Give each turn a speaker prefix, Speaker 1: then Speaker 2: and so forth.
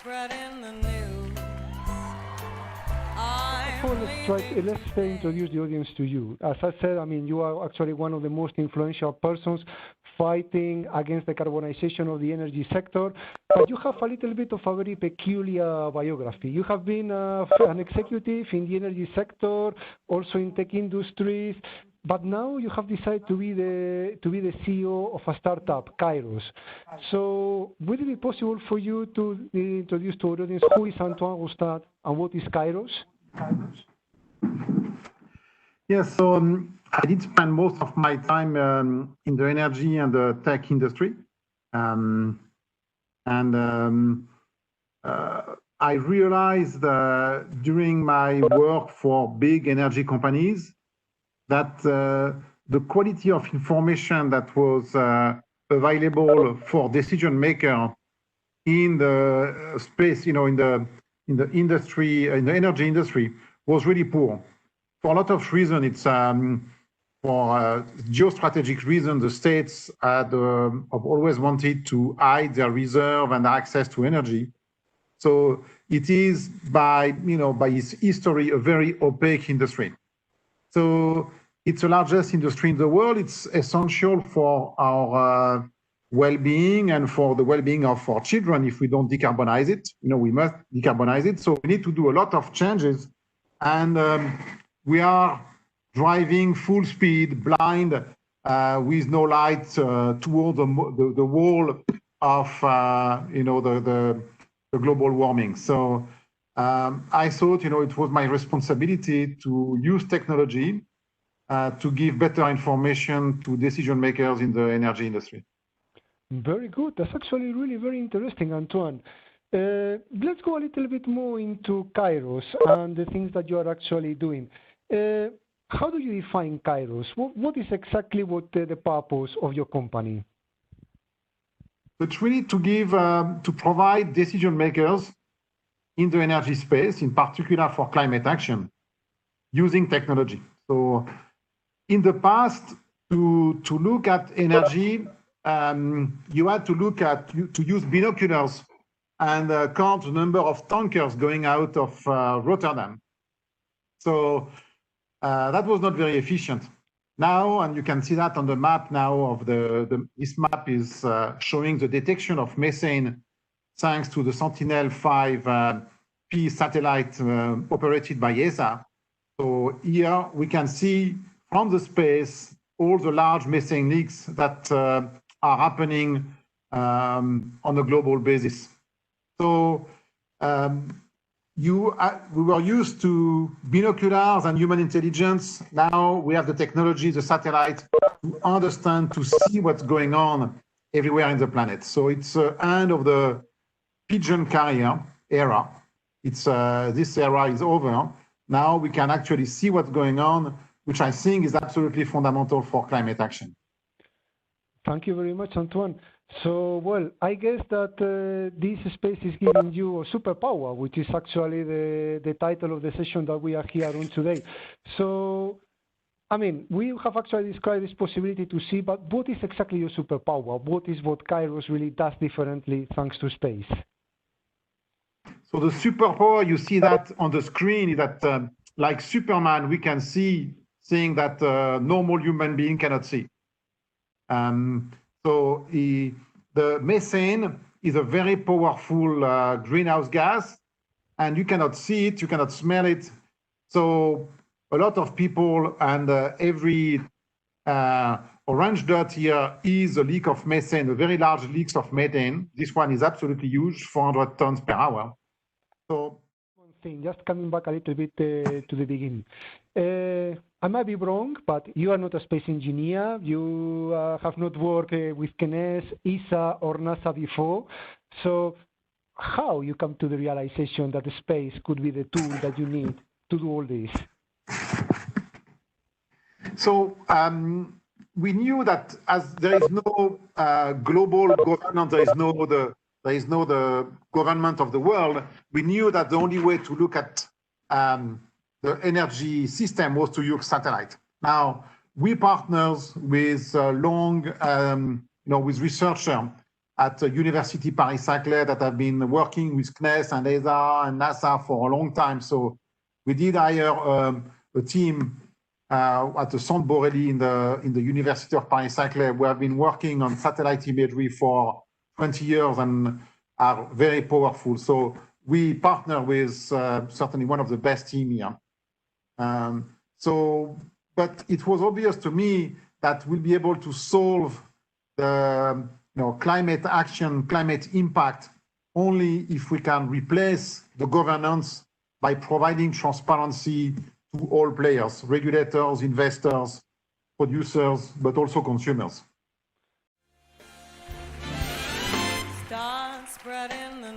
Speaker 1: spreading the news.
Speaker 2: So let's introduce the audience to you. As I said, I mean, you are actually one of the most influential persons fighting against the carbonization of the energy sector, but you have a little bit of a very peculiar biography. You have been an executive in the energy sector, also in tech industries, but now you have decided to be the CEO of a startup, Kayrros. So would it be possible for you to introduce to our audience who is Antoine Roustad and what is Kayrros?
Speaker 3: Yes, so I did spend most of my time in the energy and the tech industry. I realized during my work for big energy companies that the quality of information that was available for decision maker in the space, in the industry, in the energy industry, was really poor. For a lot of reasons, it's for geostrategic reasons. The states have always wanted to hide their reserve and access to energy. So it is by its history a very opaque industry. So it's the largest industry in the world. It's essential for our well-being and for the well-being of our children. If we don't decarbonize it, we must decarbonize it. So we need to do a lot of changes, and we are driving full speed, blind, with no light toward the wall of the global warming. So I thought it was my responsibility to use technology to give better information to decision makers in the energy industry.
Speaker 2: Very good. That's actually really very interesting, Antoine. Let's go a little bit more into Kayrros and the things that you are actually doing. How do you define Kayrros? What is exactly the purpose of your company?
Speaker 3: It's really to provide decision makers in the energy space, in particular for climate action, using technology. So in the past, to look at energy, you had to use binoculars and count the number of tankers going out of Rotterdam. So that was not very efficient. Now, and you can see that on the map now of this map is showing the detection of methane thanks to the Sentinel-5P satellite operated by ESA. So here we can see from the space all the large methane leaks that are happening on a global basis. So we were used to binoculars and human intelligence. Now we have the technology, the satellite, to understand, to see what's going on everywhere in the planet. So it's the end of the pigeon carrier era. This era is over. Now we can actually see what's going on, which I think is absolutely fundamental for climate action.
Speaker 2: Thank you very much, Antoine. So, well, I guess that this space is giving you a superpower, which is actually the title of the session that we are here on today. So, I mean, we have actually described this possibility to see, but what is exactly your superpower? What is what Kayrros really does differently thanks to space?
Speaker 3: So the superpower, you see that on the screen, is that like Superman, we can see things that normal human being cannot see. So the methane is a very powerful greenhouse gas, and you cannot see it, you cannot smell it. So a lot of people, and every orange dot here is a leak of methane, a very large leaks of methane. This one is absolutely huge, 400 tons per hour. So
Speaker 2: one thing, just coming back a little bit to the beginning. I might be wrong, but you are not a space engineer. You have not worked with CNES, ESA, or NASA before. So how you come to the realization that the space could be the tool that you need to do all this?
Speaker 3: So we knew that as there is no global government, there is no the government of the world. We knew that the only way to look at the energy system was to use satellite. Now we partners with with researchers at the University Paris-Saclay that have been working with CNES and ESA and NASA for a long time. So we did hire a team at the Centre Borelli in the University of Paris-Saclay. We have been working on satellite imagery for 20 years and are very powerful. So we partner with certainly one of the best teams here. But it was obvious to me that we'll be able to solve the climate action, climate impact only if we can replace the governance by providing transparency to all players, regulators, investors, producers, but also consumers.
Speaker 1: Start spreading the